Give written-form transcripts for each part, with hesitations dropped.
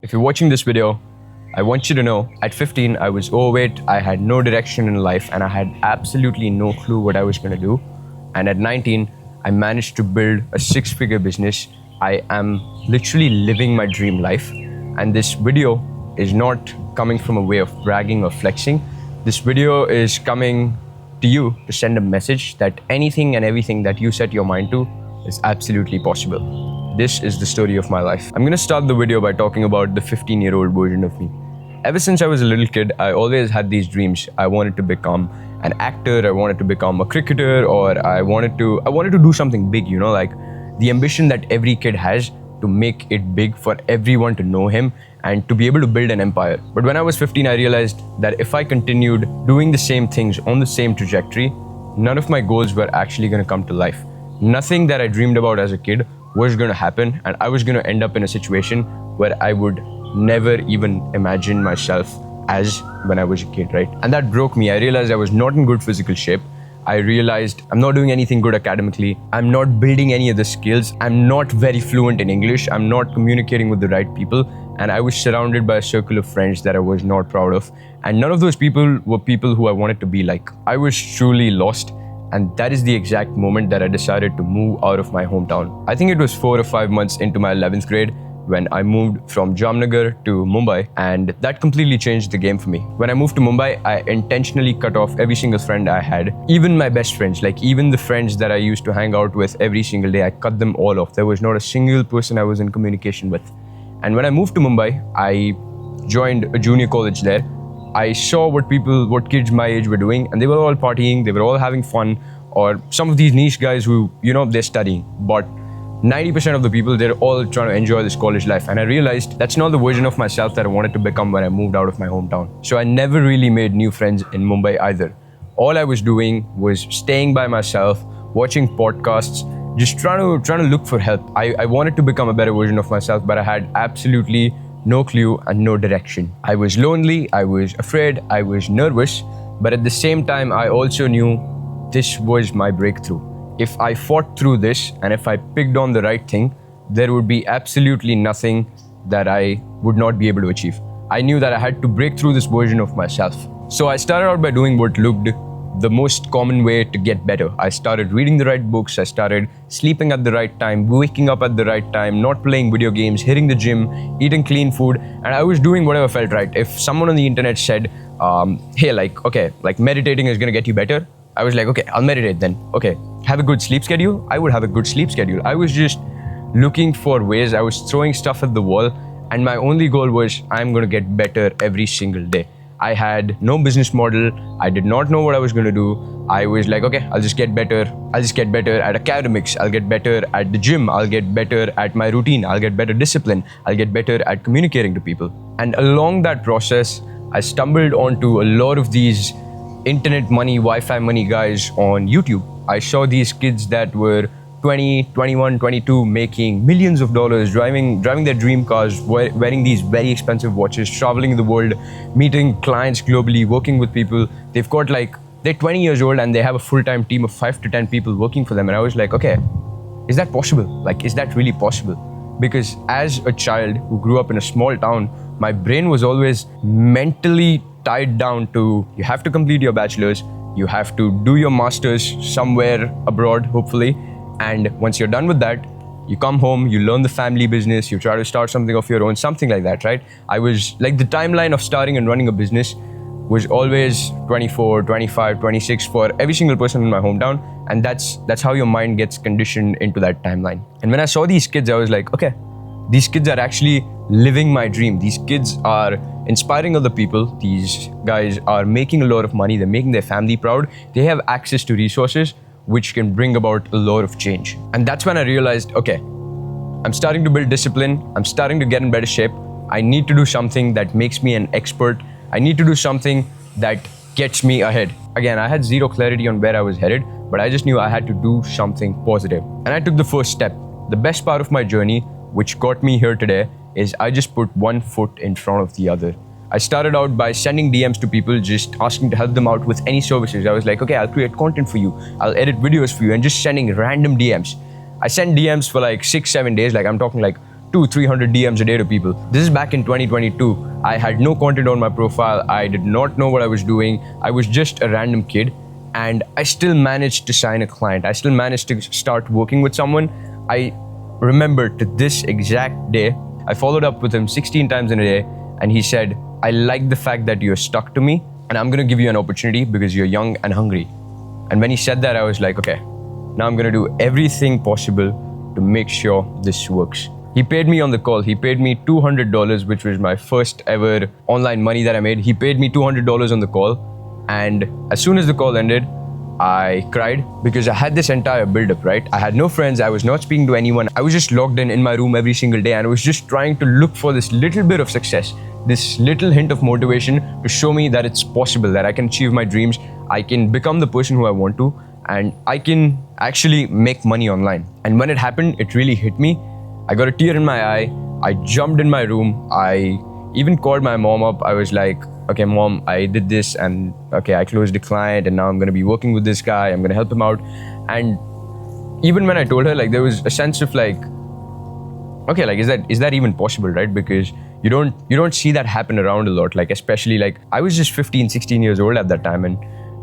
If you're watching this video, I want you to know, at 15, I was overweight, I had no direction in life, and I had absolutely no clue what I was going to do. And at 19, I managed to build a 6-figure business. I am literally living my dream life. And this video is not coming from a way of bragging or flexing. This video is coming to you to send a message that anything and everything that you set your mind to is absolutely possible. This is the story of my life. I'm going to start the video by talking about the 15-year-old version of me. Ever since I was a little kid, I always had these dreams. I wanted to become an actor, I wanted to become a cricketer, or I wanted to do something big, like the ambition that every kid has to make it big for everyone to know him and to be able to build an empire. But when I was 15, I realized that if I continued doing the same things on the same trajectory, none of my goals were actually going to come to life. Nothing that I dreamed about as a kid was going to happen, and I was going to end up in a situation where I would never even imagine myself as when I was a kid, right? And that broke me. I realized I was not in good physical shape. I realized I'm not doing anything good academically. I'm not building any of the skills. I'm not very fluent in English. I'm not communicating with the right people. And I was surrounded by a circle of friends that I was not proud of. And none of those people were people who I wanted to be like. I was truly lost. And that is the exact moment that I decided to move out of my hometown. I think it was 4 or 5 months into my 11th grade when I moved from Jamnagar to Mumbai, and that completely changed the game for me. When I moved to Mumbai, I intentionally cut off every single friend I had, even my best friends, like even the friends that I used to hang out with every single day, I cut them all off. There was not a single person I was in communication with. And when I moved to Mumbai, I joined a junior college there. I saw what kids my age were doing, and they were all partying, they were all having fun, or some of these niche guys who, they're studying. But 90% of the people, they're all trying to enjoy this college life. And I realized that's not the version of myself that I wanted to become when I moved out of my hometown. So I never really made new friends in Mumbai either. All I was doing was staying by myself, watching podcasts, just trying to look for help. I wanted to become a better version of myself, but I had absolutely no clue and no direction. I was lonely, I was afraid, I was nervous, but at the same time, I also knew this was my breakthrough. If I fought through this and if I picked on the right thing, there would be absolutely nothing that I would not be able to achieve. I knew that I had to break through this version of myself. So I started out by doing what looked the most common way to get better. I started reading the right books, I started sleeping at the right time, waking up at the right time, not playing video games, hitting the gym, eating clean food, and I was doing whatever felt right. If someone on the internet said, hey, meditating is gonna get you better, I was like, okay, I'll meditate then. Okay, have a good sleep schedule? I would have a good sleep schedule. I was just looking for ways, I was throwing stuff at the wall, and my only goal was I'm gonna get better every single day. I had no business model. I did not know what I was going to do. I was like, okay, I'll just get better. I'll just get better at academics. I'll get better at the gym. I'll get better at my routine. I'll get better discipline. I'll get better at communicating to people. And along that process, I stumbled onto a lot of these internet money, Wi-Fi money guys on YouTube. I saw these kids that were 20, 21, 22, making millions of dollars, driving their dream cars, wearing these very expensive watches, traveling the world, meeting clients globally, working with people. They've got they're 20 years old and they have a full-time team of 5 to 10 people working for them. And I was like, okay, is that possible? Is that really possible? Because as a child who grew up in a small town, my brain was always mentally tied down to, you have to complete your bachelor's, you have to do your master's somewhere abroad, hopefully. And once you're done with that, you come home, you learn the family business, you try to start something of your own, something like that, right? I was the timeline of starting and running a business was always 24, 25, 26 for every single person in my hometown. And that's how your mind gets conditioned into that timeline. And when I saw these kids, I was like, okay, these kids are actually living my dream. These kids are inspiring other people. These guys are making a lot of money. They're making their family proud. They have access to resources which can bring about a lot of change. And that's when I realized, okay, I'm starting to build discipline. I'm starting to get in better shape. I need to do something that makes me an expert. I need to do something that gets me ahead. Again, I had zero clarity on where I was headed, but I just knew I had to do something positive. And I took the first step. The best part of my journey, which got me here today, is I just put one foot in front of the other. I started out by sending DMs to people, just asking to help them out with any services. I was like, okay, I'll create content for you. I'll edit videos for you, and just sending random DMs. I sent DMs for 6-7 days. I'm talking 200-300 DMs a day to people. This is back in 2022. I had no content on my profile. I did not know what I was doing. I was just a random kid, and I still managed to sign a client. I still managed to start working with someone. I remember to this exact day, I followed up with him 16 times in a day, and he said, I like the fact that you're stuck to me, and I'm gonna give you an opportunity because you're young and hungry. And when he said that, I was like, okay, now I'm gonna do everything possible to make sure this works. He paid me on the call. He paid me $200, which was my first ever online money that I made. He paid me $200 on the call. And as soon as the call ended, I cried because I had this entire build-up, right? I had no friends. I was not speaking to anyone. I was just locked in my room every single day, and I was just trying to look for this little bit of success, this little hint of motivation to show me that it's possible, that I can achieve my dreams, I can become the person who I want to, and I can actually make money online. And when it happened, it really hit me. I got a tear in my eye. I jumped in my room. I even called my mom up. I was like, okay, mom, I did this, and okay, I closed the client, and now I'm gonna be working with this guy. I'm gonna help him out. And even when I told her, like, there was a sense of like, okay, like, is that even possible, right? Because you don't see that happen around a lot. Like, especially like, I was just 15, 16 years old at that time, and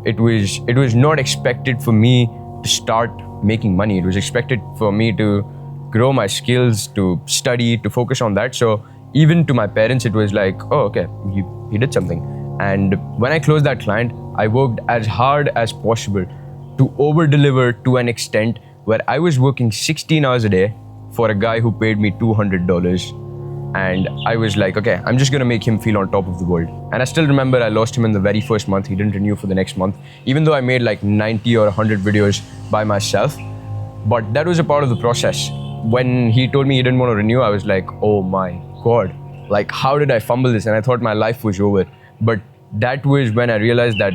it was not expected for me to start making money. It was expected for me to grow my skills, to study, to focus on that. So even to my parents, it was like, oh, okay, he did something. And when I closed that client, I worked as hard as possible to over-deliver to an extent where I was working 16 hours a day for a guy who paid me $200. And I was like, okay, I'm just gonna make him feel on top of the world. And I still remember I lost him in the very first month. He didn't renew for the next month, even though I made like 90 or 100 videos by myself. But that was a part of the process. When he told me he didn't want to renew, I was like, oh my God, like, how did I fumble this? And I thought my life was over. But that was when I realized that,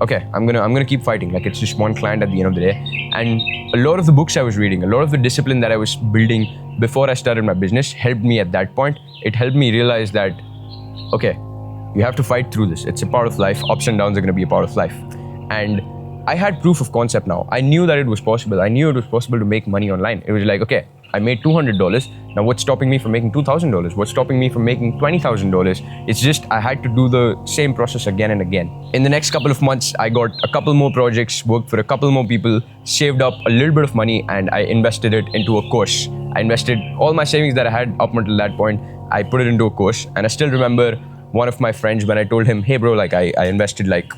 okay, I'm gonna keep fighting. Like, it's just one client at the end of the day. And a lot of the books I was reading, a lot of the discipline that I was building before I started my business helped me at that point. It helped me realize that, okay, you have to fight through this. It's a part of life. Ups and downs are gonna be a part of life. And I had proof of concept now. I knew that it was possible. I knew it was possible to make money online. It was like, okay, I made $200. Now what's stopping me from making $2,000? What's stopping me from making $20,000? It's just I had to do the same process again and again. In the next couple of months, I got a couple more projects, worked for a couple more people, saved up a little bit of money, and I invested it into a course. I invested all my savings that I had up until that point. I put it into a course. And I still remember one of my friends, when I told him, hey bro, like I invested like,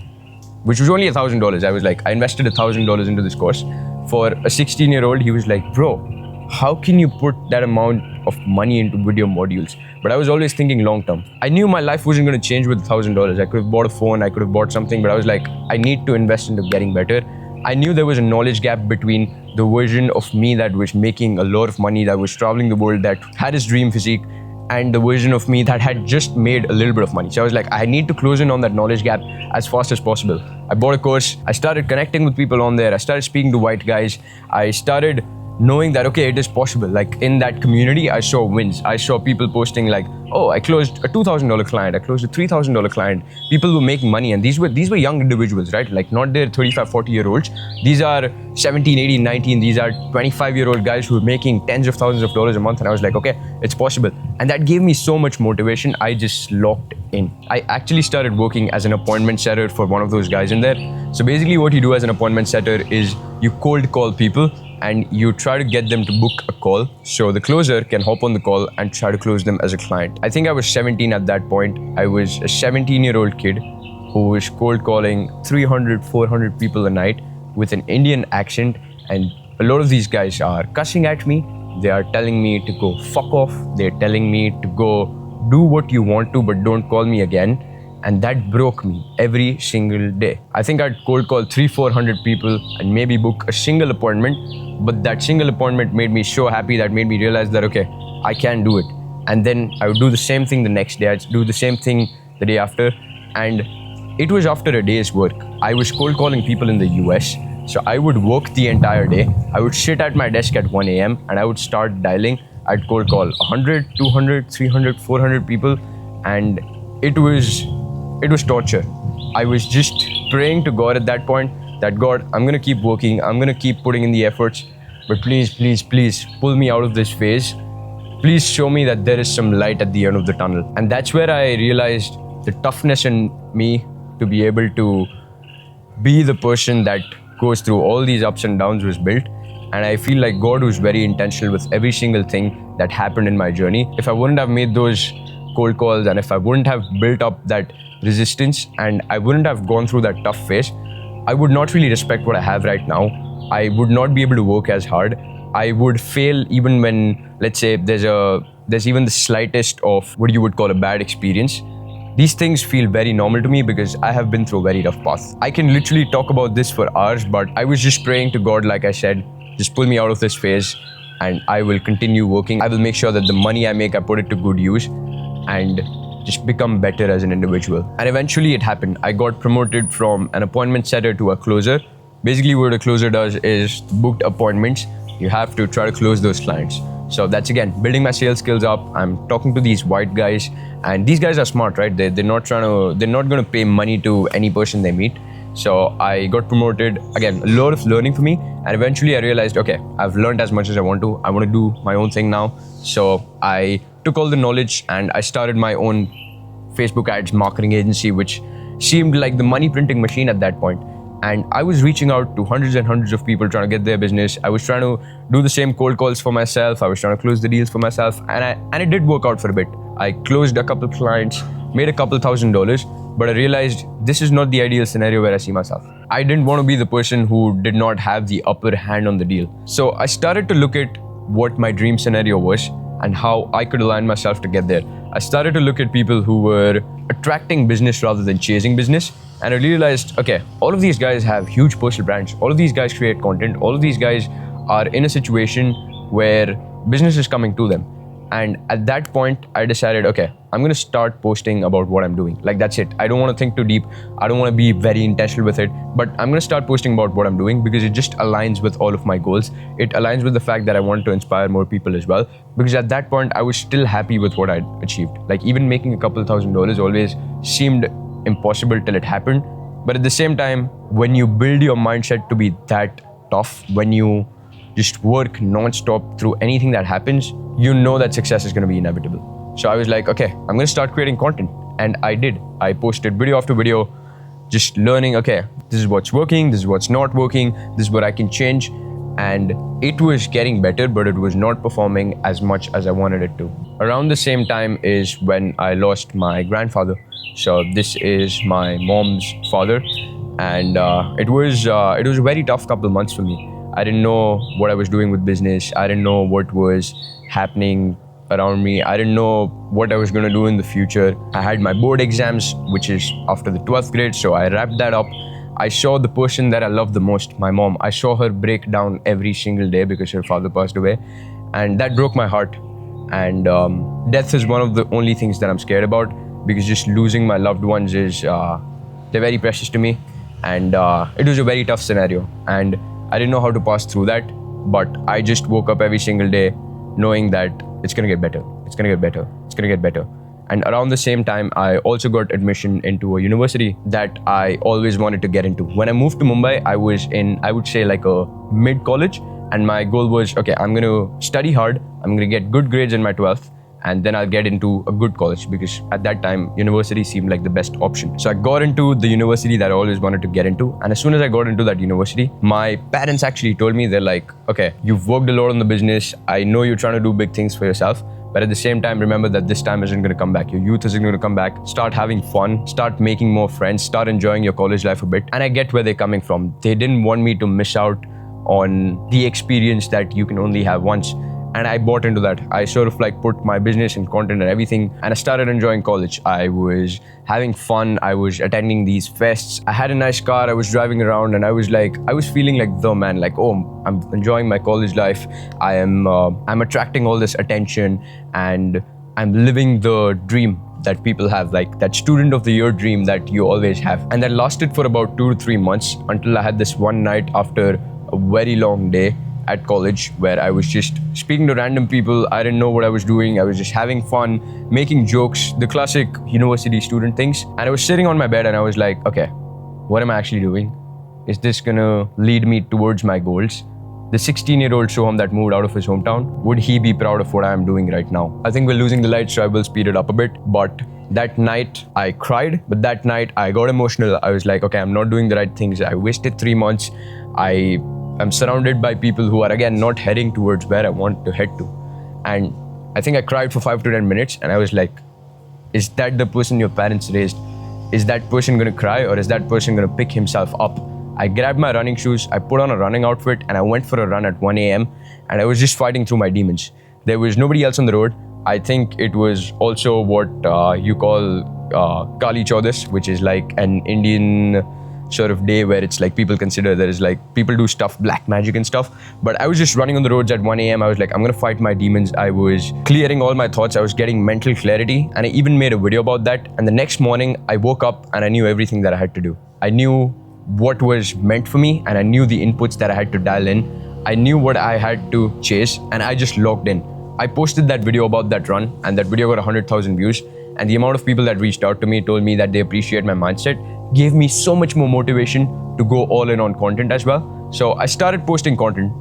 which was only $1,000. I was like, I invested $1,000 into this course. For a 16-year-old, he was like, bro, how can you put that amount of money into video modules? But I was always thinking long term. I knew my life wasn't going to change with $1,000. I could have bought a phone, I could have bought something, but I was like, I need to invest into getting better. I knew there was a knowledge gap between the version of me that was making a lot of money, that was traveling the world, that had his dream physique, and the version of me that had just made a little bit of money. So I was like, I need to close in on that knowledge gap as fast as possible. I bought a course. I started connecting with people on there. I started speaking to white guys. I started knowing that, okay, it is possible. Like, in that community, I saw wins. I saw people posting like, oh, I closed a $2,000 client. I closed a $3,000 client. People were making money, and these were young individuals, right? Like, not their 35, 40-year-olds. These are 17, 18, 19. These are 25-year-old guys who are making tens of thousands of dollars a month. And I was like, okay, it's possible. And that gave me so much motivation. I just locked in. I actually started working as an appointment setter for one of those guys in there. So basically what you do as an appointment setter is you cold call people and you try to get them to book a call so the closer can hop on the call and try to close them as a client. I think I was 17 at that point. I was a 17-year-old kid who was cold calling 300, 400 people a night with an Indian accent, and a lot of these guys are cussing at me. They are telling me to go fuck off. They're telling me to go do what you want to, but don't call me again. And that broke me every single day. I think I'd cold call 300-400 people and maybe book a single appointment. But that single appointment made me so happy, that made me realize that, okay, I can do it. And then I would do the same thing the next day. I'd do the same thing the day after. And it was after a day's work. I was cold calling people in the US. So I would work the entire day. I would sit at my desk at 1 a.m. and I would start dialing. I'd cold call 100, 200, 300, 400 people. And it was torture. I was just praying to God at that point that, God, I'm going to keep working. I'm going to keep putting in the efforts. But please, please, please pull me out of this phase. please show me that there is some light at the end of the tunnel. And that's where I realized the toughness in me to be able to be the person that goes through all these ups and downs was built. And I feel like God was very intentional with every single thing that happened in my journey. If I wouldn't have made those cold calls, and if I wouldn't have built up that resistance, and I wouldn't have gone through that tough phase, I would not really respect what I have right now. I would not be able to work as hard. I would fail even when, let's say, there's even the slightest of what you would call a bad experience. These things feel very normal to me because I have been through a very tough path. I can literally talk about this for hours, but I was just praying to God, like I said, just pull me out of this phase and I will continue working. I will make sure that the money I make, I put it to good use and just become better as an individual. And eventually it happened. I got promoted from an appointment setter to a closer. Basically what a closer does is booked appointments. You have to try to close those clients. So that's again, building my sales skills up. I'm talking to these white guys and these guys are smart, right? They're not going to pay money to any person they meet. So I got promoted, again, a lot of learning for me. And eventually I realized, okay, I've learned as much as I want to. I want to do my own thing now. So I took all the knowledge and I started my own Facebook ads marketing agency, which seemed like the money printing machine at that point. And I was reaching out to hundreds and hundreds of people trying to get their business. I was trying to do the same cold calls for myself. I was trying to close the deals for myself. And it did work out for a bit. I closed a couple of clients, made a couple $1,000s, but I realized this is not the ideal scenario where I see myself. I didn't want to be the person who did not have the upper hand on the deal. So I started to look at what my dream scenario was and how I could align myself to get there. I started to look at people who were attracting business rather than chasing business. And I realized, okay, all of these guys have huge personal brands. All of these guys create content. All of these guys are in a situation where business is coming to them. And at that point, I decided, okay, I'm going to start posting about what I'm doing. Like, that's it. I don't want to think too deep. I don't want to be very intentional with it, but I'm going to start posting about what I'm doing because it just aligns with all of my goals. It aligns with the fact that I want to inspire more people as well. Because at that point, I was still happy with what I'd achieved. Like, even making a couple $1,000s always seemed impossible till it happened. But at the same time, when you build your mindset to be that tough, when you just work non-stop through anything that happens, you know that success is going to be inevitable. So I was like, okay, I'm going to start creating content. And I did. I posted video after video, just learning, okay, this is what's working, this is what's not working, this is what I can change. And it was getting better, but it was not performing as much as I wanted it to. Around the same time is when I lost my grandfather. So this is my mom's father. And it was a very tough couple of months for me. I didn't know what I was doing with business. I didn't know what was happening around me. I didn't know what I was going to do in the future. I had my board exams, which is after the 12th grade. So I wrapped that up. I saw the person that I loved the most, my mom. I saw her break down every single day because her father passed away. And that broke my heart. And death is one of the only things that I'm scared about because just losing my loved ones is, they're very precious to me. And it was a very tough scenario. And I didn't know how to pass through that, but I just woke up every single day knowing that it's going to get better. It's going to get better. It's going to get better. And around the same time, I also got admission into a university that I always wanted to get into. When I moved to Mumbai, I was in, I would say, like a mid-college. And my goal was, okay, I'm going to study hard. I'm going to get good grades in my 12th. And then I'll get into a good college because at that time, university seemed like the best option. So I got into the university that I always wanted to get into. And as soon as I got into that university, my parents actually told me, they're like, okay, you've worked a lot on the business. I know you're trying to do big things for yourself. But at the same time, remember that this time isn't going to come back. Your youth isn't going to come back. Start having fun. Start making more friends. Start enjoying your college life a bit. And I get where they're coming from. They didn't want me to miss out on the experience that you can only have once. And I bought into that. I sort of like put my business and content and everything. And I started enjoying college. I was having fun. I was attending these fests. I had a nice car. I was driving around and I was feeling like the man, like, oh, I'm enjoying my college life. I'm attracting all this attention and I'm living the dream that people have, like that student of the year dream that you always have. And that lasted for about 2 to 3 months until I had this one night after a very long day at college where I was just speaking to random people. I didn't know what I was doing. I was just having fun, making jokes, the classic university student things. And I was sitting on my bed and I was like, okay, what am I actually doing? Is this gonna lead me towards my goals? the 16-year-old Soham that moved out of his hometown, would he be proud of what I am doing right now? I think we're losing the light, so I will speed it up a bit. But that night I cried, but that night I got emotional. I was like, okay, I'm not doing the right things. I wasted 3 months. I am surrounded by people who are again not heading towards where I want to head to. And I think I cried for 5 to 10 minutes and I was like, is that the person your parents raised? Is that person gonna cry, or is that person gonna pick himself up? I grabbed my running shoes, I put on a running outfit, and I went for a run at 1 a.m. and I was just fighting through my demons. There was nobody else on the road. I think it was also what you call Kali Chaudas, which is like an Indian sort of day where it's like people consider there is like people do stuff, black magic and stuff. But I was just running on the roads at 1 a.m. I was like, I'm gonna fight my demons. I was clearing all my thoughts. I was getting mental clarity, and I even made a video about that. And the next morning I woke up and I knew everything that I had to do. I knew what was meant for me, and I knew the inputs that I had to dial in. I knew what I had to chase, and I just logged in. I posted that video about that run, and that video got 100,000 views. And the amount of people that reached out to me told me that they appreciate my mindset, gave me so much more motivation to go all in on content as well. So I started posting content.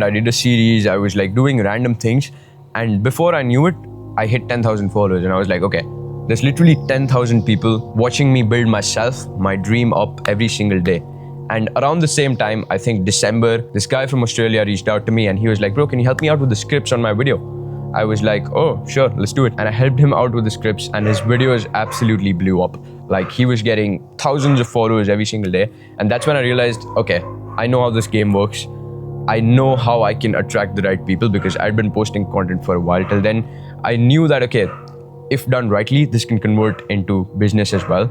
I did a series. I was like doing random things. And before I knew it, I hit 10,000 followers. And I was like, okay, there's literally 10,000 people watching me build myself, my dream up every single day. And around the same time, I think December, this guy from Australia reached out to me and he was like, bro, can you help me out with the scripts on my video? I was like, oh, sure, let's do it. And I helped him out with the scripts, and his videos absolutely blew up. Like, he was getting thousands of followers every single day. And that's when I realized, okay, I know how this game works. I know how I can attract the right people, because I'd been posting content for a while. Till then, I knew that, okay, if done rightly, this can convert into business as well.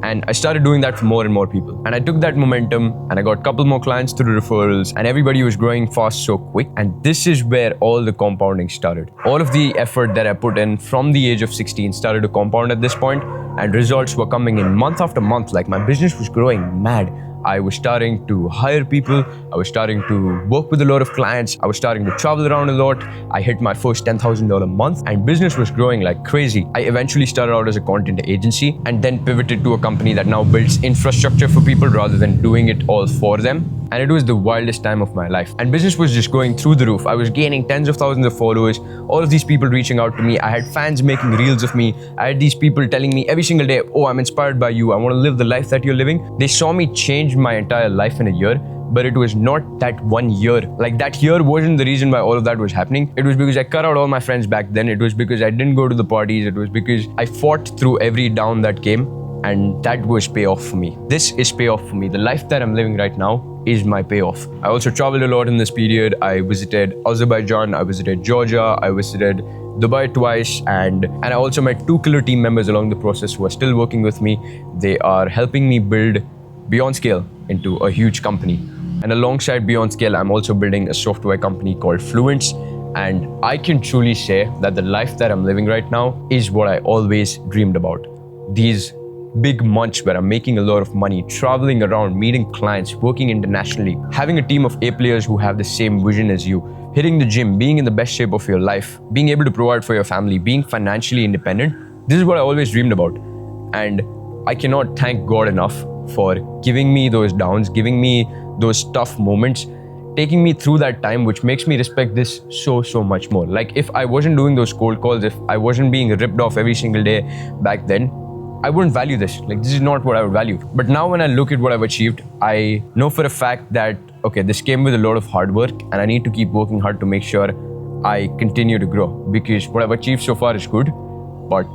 And I started doing that for more and more people. And I took that momentum and I got a couple more clients through referrals, and everybody was growing fast so quick. And this is where all the compounding started. All of the effort that I put in from the age of 16 started to compound at this point, and results were coming in month after month. Like, my business was growing mad. I was starting to hire people. I was starting to work with a lot of clients. I was starting to travel around a lot. I hit my first $10,000 month, and business was growing like crazy. I eventually started out as a content agency and then pivoted to a company that now builds infrastructure for people rather than doing it all for them. And it was the wildest time of my life. And business was just going through the roof. I was gaining tens of thousands of followers. All of these people reaching out to me. I had fans making reels of me. I had these people telling me every single day, oh, I'm inspired by you. I want to live the life that you're living. They saw me change my entire life in a year. But it was not that 1 year. Like, that year wasn't the reason why all of that was happening. It was because I cut out all my friends back then. It was because I didn't go to the parties. It was because I fought through every down that came. And that was payoff for me. This is payoff for me. The life that I'm living right now is my payoff. I also traveled a lot in this period. I visited Azerbaijan, I visited Georgia, I visited Dubai twice, and I also met 2 killer team members along the process who are still working with me. They are helping me build Beyond Scale into a huge company. And alongside Beyond Scale, I'm also building a software company called Fluence. And I can truly say that the life that I'm living right now is what I always dreamed about. These big months where I'm making a lot of money, traveling around, meeting clients, working internationally, having a team of A players who have the same vision as you, hitting the gym, being in the best shape of your life, being able to provide for your family, being financially independent. This is what I always dreamed about. And I cannot thank God enough for giving me those downs, giving me those tough moments, taking me through that time, which makes me respect this so much more. Like, if I wasn't doing those cold calls, if I wasn't being ripped off every single day back then, I wouldn't value this. Like, this is not what I would value. But now when I look at what I've achieved, I know for a fact that, okay, this came with a lot of hard work, and I need to keep working hard to make sure I continue to grow, because what I've achieved so far is good, but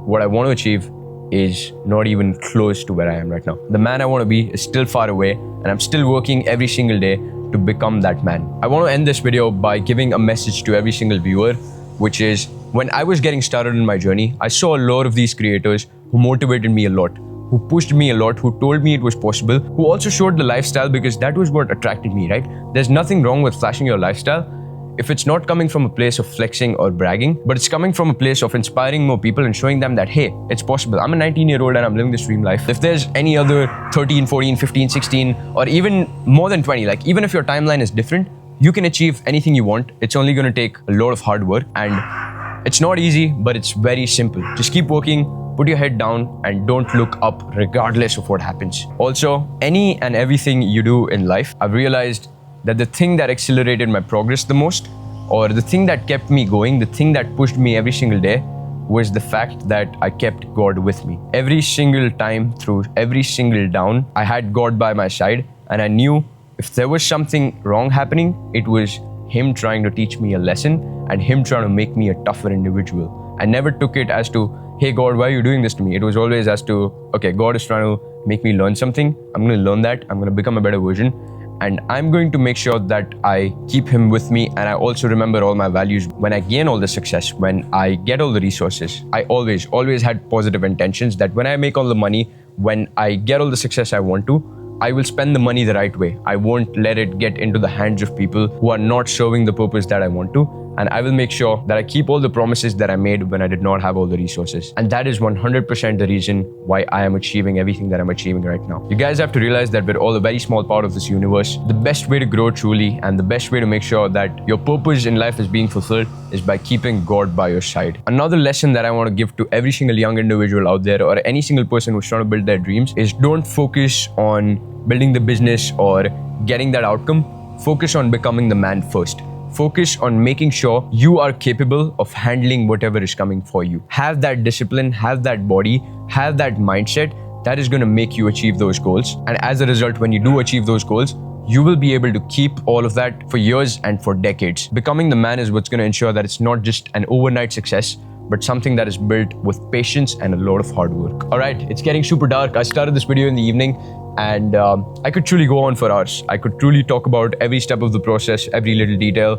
what I want to achieve is not even close to where I am right now. The man I want to be is still far away, and I'm still working every single day to become that man. I want to end this video by giving a message to every single viewer, which is, when I was getting started in my journey, I saw a lot of these creators who motivated me a lot, who pushed me a lot, who told me it was possible, who also showed the lifestyle, because that was what attracted me, right? There's nothing wrong with flashing your lifestyle if it's not coming from a place of flexing or bragging, but it's coming from a place of inspiring more people and showing them that, hey, it's possible. I'm a 19-year-old and I'm living this dream life. If there's any other 13, 14, 15, 16, or even more than 20, like, even if your timeline is different, you can achieve anything you want. It's only going to take a lot of hard work, and it's not easy, but it's very simple. Just keep working, put your head down, and don't look up regardless of what happens. Also, any and everything you do in life, I've realized that the thing that accelerated my progress the most, or the thing that kept me going, the thing that pushed me every single day, was the fact that I kept God with me. Every single time, through every single down, I had God by my side, and I knew if there was something wrong happening, it was Him trying to teach me a lesson and Him trying to make me a tougher individual. I never took it as to, hey God, why are you doing this to me? It was always as to, okay, God is trying to make me learn something. I'm going to learn that. I'm going to become a better version. And I'm going to make sure that I keep Him with me, and I also remember all my values. When I gain all the success, when I get all the resources, I always had positive intentions that when I make all the money, when I get all the success I want to, I will spend the money the right way. I won't let it get into the hands of people who are not serving the purpose that I want to. And I will make sure that I keep all the promises that I made when I did not have all the resources. And that is 100% the reason why I am achieving everything that I'm achieving right now. You guys have to realize that we're all a very small part of this universe. The best way to grow truly, and the best way to make sure that your purpose in life is being fulfilled, is by keeping God by your side. Another lesson that I want to give to every single young individual out there, or any single person who's trying to build their dreams, is don't focus on building the business or getting that outcome. Focus on becoming the man first. Focus on making sure you are capable of handling whatever is coming for you. Have that discipline, have that body, have that mindset that is going to make you achieve those goals. And as a result, when you do achieve those goals, you will be able to keep all of that for years and for decades. Becoming the man is what's going to ensure that it's not just an overnight success, but something that is built with patience and a lot of hard work. All right, it's getting super dark. I started this video in the evening, and I could truly go on for hours. I could truly talk about every step of the process, every little detail,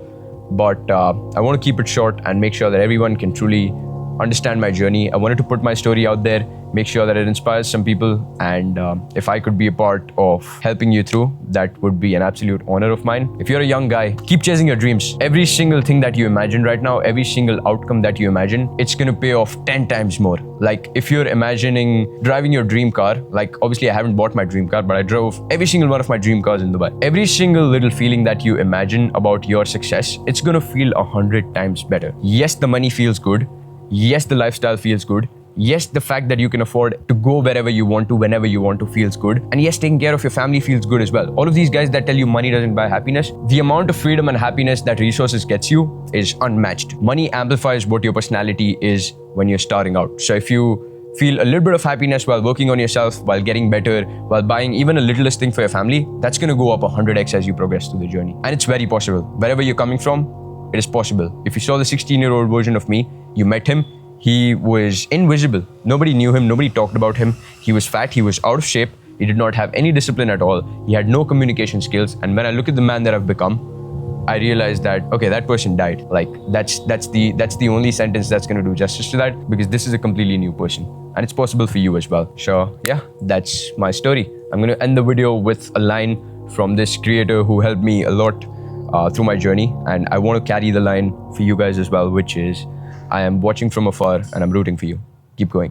but I want to keep it short and make sure that everyone can truly understand my journey. I wanted to put my story out there, make sure that it inspires some people, and if I could be a part of helping you through, that would be an absolute honor of mine. If you're a young guy, keep chasing your dreams. Every single thing that you imagine right now, every single outcome that you imagine, it's gonna pay off 10 times more. Like if you're imagining driving your dream car, like obviously I haven't bought my dream car, but I drove every single one of my dream cars in Dubai. Every single little feeling that you imagine about your success, it's gonna feel 100 times better. Yes, the money feels good. Yes, the lifestyle feels good. Yes, the fact that you can afford to go wherever you want to, whenever you want to feels good. And yes, taking care of your family feels good as well. All of these guys that tell you money doesn't buy happiness, the amount of freedom and happiness that resources gets you is unmatched. Money amplifies what your personality is when you're starting out. So if you feel a little bit of happiness while working on yourself, while getting better, while buying even a littlest thing for your family, that's going to go up 100x as you progress through the journey. And it's very possible. Wherever you're coming from, it is possible. If you saw the 16-year-old version of me, you met him, he was invisible. Nobody knew him, nobody talked about him. He was fat, he was out of shape, he did not have any discipline at all. He had no communication skills. And when I look at the man that I've become, I realized that, okay, that person died. Like that's the only sentence that's gonna do justice to that, because this is a completely new person. And it's possible for you as well. So yeah, that's my story. I'm gonna end the video with a line from this creator who helped me a lot through my journey. And I want to carry the line for you guys as well, which is, I am watching from afar and I'm rooting for you. Keep going.